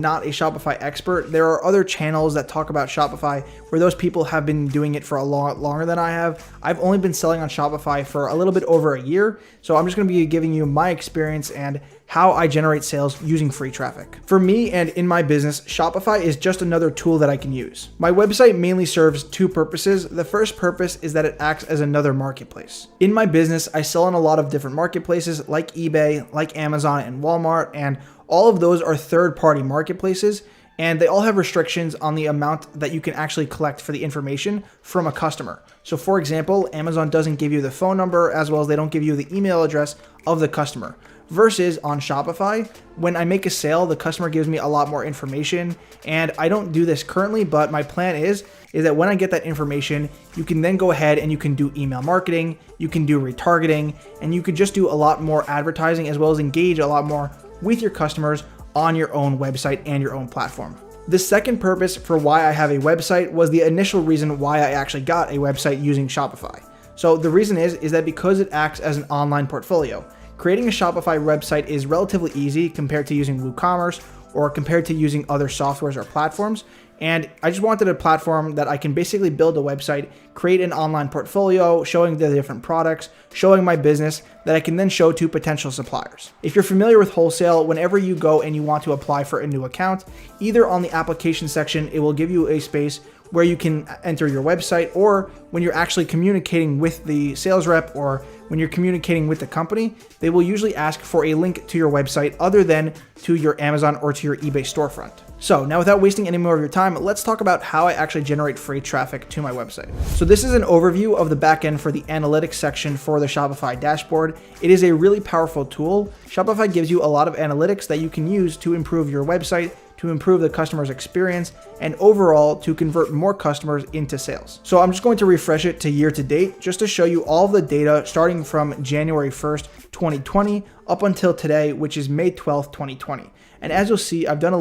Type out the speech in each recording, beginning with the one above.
not a Shopify expert. There are other channels that talk about Shopify where those people have been doing it for a lot longer than I have. I've only been selling on Shopify for a little bit over a year. So I'm just going to be giving you my experience and how I generate sales using free traffic. For me and in my business, Shopify is just another tool that I can use. My website mainly serves two purposes. The first purpose is that it acts as another marketplace. In my business, I sell on a lot of different marketplaces like eBay, like Amazon and Walmart, and all of those are third-party marketplaces, and they all have restrictions on the amount that you can actually collect for the information from a customer. So for example, Amazon doesn't give you the phone number as well as they don't give you the email address of the customer. Versus on Shopify, when I make a sale, the customer gives me a lot more information, and I don't do this currently, but my plan is that when I get that information, you can then go ahead and you can do email marketing, you can do retargeting, and you could just do a lot more advertising as well as engage a lot more with your customers on your own website and your own platform. The second purpose for why I have a website was the initial reason why I actually got a website using Shopify. So the reason is that because it acts as an online portfolio. Creating a Shopify website is relatively easy compared to using WooCommerce or compared to using other softwares or platforms. And I just wanted a platform that I can basically build a website, create an online portfolio, showing the different products, showing my business that I can then show to potential suppliers. If you're familiar with wholesale, whenever you go and you want to apply for a new account, either on the application section, it will give you a space where you can enter your website, or when you're actually communicating with the sales rep or when you're communicating with the company, they will usually ask for a link to your website other than to your Amazon or to your eBay storefront. So now without wasting any more of your time, let's talk about how I actually generate free traffic to my website. So this is an overview of the backend for the analytics section for the Shopify dashboard. It is a really powerful tool. Shopify gives you a lot of analytics that you can use to improve your website, to improve the customer's experience, and overall to convert more customers into sales. So I'm just going to refresh it to year to date just to show you all of the data starting from January 1st, 2020 up until today, which is May 12th, 2020. And as you'll see, I've done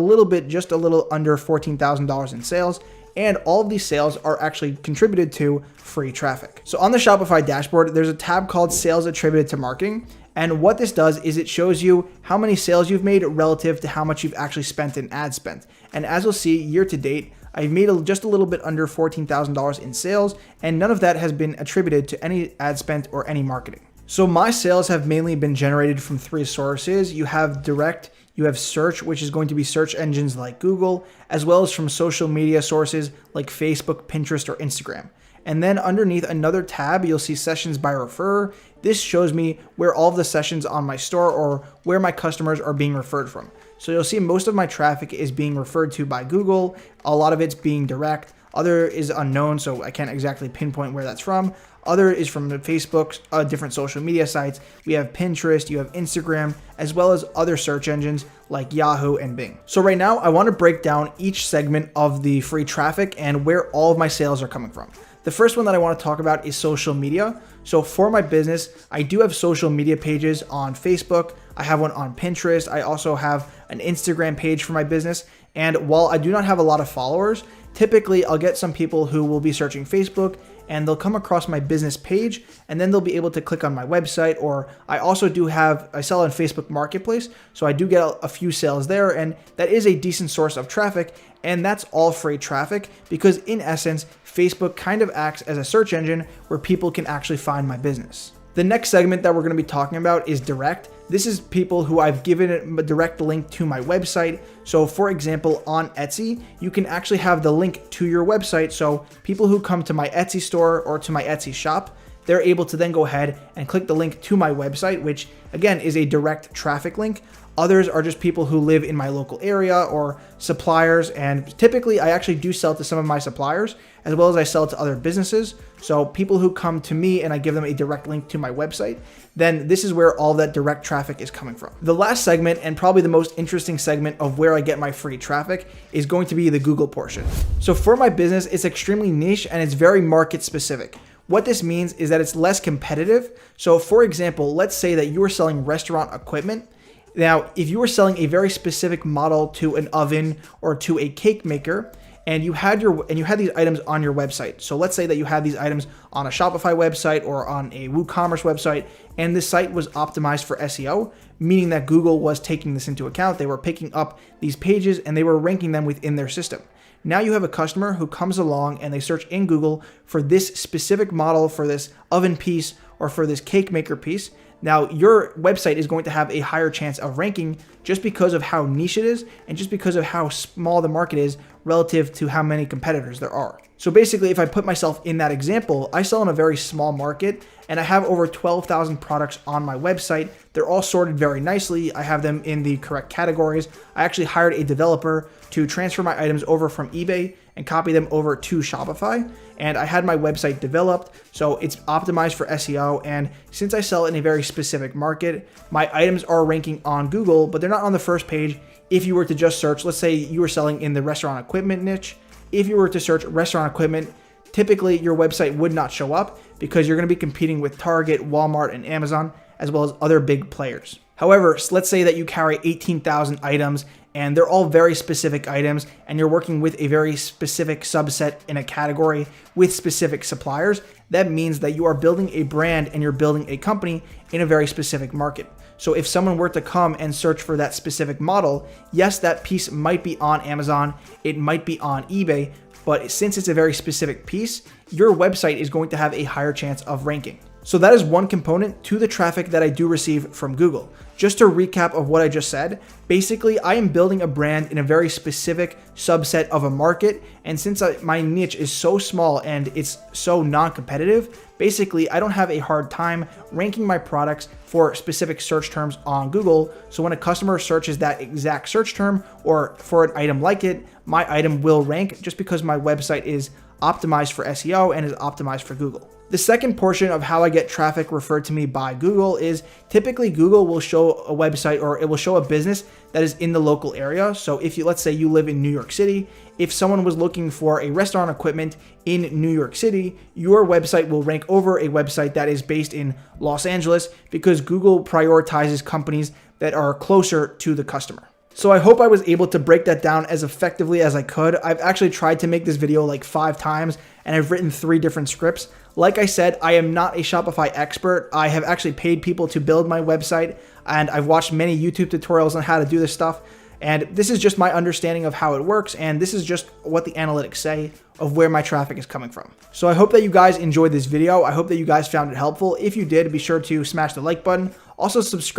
just a little under $14,000 in sales, and all of these sales are actually contributed to free traffic. So on the Shopify dashboard, there's a tab called Sales Attributed to Marketing. And what this does is it shows you how many sales you've made relative to how much you've actually spent in ad spend. And as you'll see, year to date, I've made just a little bit under $14,000 in sales, and none of that has been attributed to any ad spend or any marketing. So my sales have mainly been generated from three sources. You have direct, you have search, which is going to be search engines like Google, as well as from social media sources like Facebook, Pinterest, or Instagram. And then underneath another tab, you'll see sessions by referrer. This shows me where all of the sessions on my store or where my customers are being referred from. So you'll see most of my traffic is being referred to by Google. A lot of it's being direct. Other is unknown, so I can't exactly pinpoint where that's from. Other is from Facebook, different social media sites. We have Pinterest, you have Instagram, as well as other search engines like Yahoo and Bing. So right now, I want to break down each segment of the free traffic and where all of my sales are coming from. The first one that I want to talk about is social media. So for my business, I do have social media pages on Facebook. I have one on Pinterest. I also have an Instagram page for my business. And while I do not have a lot of followers, typically I'll get some people who will be searching Facebook and they'll come across my business page and then they'll be able to click on my website. Or I also I sell on Facebook Marketplace. So I do get a few sales there, and that is a decent source of traffic. And that's all free traffic because in essence, Facebook kind of acts as a search engine where people can actually find my business. The next segment that we're going to be talking about is direct. This is people who I've given a direct link to my website. So for example, on Etsy, you can actually have the link to your website. So people who come to my Etsy store or to my Etsy shop, they're able to then go ahead and click the link to my website, which again is a direct traffic link. Others are just people who live in my local area or suppliers. And typically I actually do sell to some of my suppliers as well as I sell to other businesses. So people who come to me and I give them a direct link to my website, then this is where all that direct traffic is coming from. The last segment, and probably the most interesting segment of where I get my free traffic, is going to be the Google portion. So for my business, it's extremely niche and it's very market specific. What this means is that it's less competitive. So for example, let's say that you are selling restaurant equipment. Now, if you were selling a very specific model to an oven or to a cake maker, and you had these items on your website. So let's say that you had these items on a Shopify website or on a WooCommerce website, and this site was optimized for SEO, meaning that Google was taking this into account. They were picking up these pages and they were ranking them within their system. Now you have a customer who comes along and they search in Google for this specific model, for this oven piece, or for this cake maker piece. Now your website is going to have a higher chance of ranking just because of how niche it is and just because of how small the market is relative to how many competitors there are. So basically, if I put myself in that example, I sell in a very small market and I have over 12,000 products on my website. They're all sorted very nicely. I have them in the correct categories. I actually hired a developer to transfer my items over from eBay and copy them over to Shopify. And I had my website developed, so it's optimized for SEO. And since I sell in a very specific market, my items are ranking on Google, but they're not on the first page. If you were to just search, let's say you were selling in the restaurant equipment niche, if you were to search restaurant equipment, typically your website would not show up because you're going to be competing with Target, Walmart, and Amazon, as well as other big players. However, let's say that you carry 18,000 items and they're all very specific items and you're working with a very specific subset in a category with specific suppliers. That means that you are building a brand and you're building a company in a very specific market. So if someone were to come and search for that specific model, yes, that piece might be on Amazon, it might be on eBay, but since it's a very specific piece, your website is going to have a higher chance of ranking. So that is one component to the traffic that I do receive from Google. Just to recap of what I just said, basically I am building a brand in a very specific subset of a market, and since my niche is so small and it's so non-competitive, basically I don't have a hard time ranking my products for specific search terms on Google. So when a customer searches that exact search term or for an item like it, my item will rank just because my website is optimized for SEO and is optimized for Google. The second portion of how I get traffic referred to me by Google is typically Google will show a website or it will show a business that is in the local area. So if you, let's say you live in New York City, if someone was looking for a restaurant equipment in New York City, your website will rank over a website that is based in Los Angeles because Google prioritizes companies that are closer to the customer. So I hope I was able to break that down as effectively as I could. I've actually tried to make this video like 5 times and I've written 3 different scripts. Like I said, I am not a Shopify expert. I have actually paid people to build my website and I've watched many YouTube tutorials on how to do this stuff. And this is just my understanding of how it works. And this is just what the analytics say of where my traffic is coming from. So I hope that you guys enjoyed this video. I hope that you guys found it helpful. If you did, be sure to smash the like button. Also subscribe.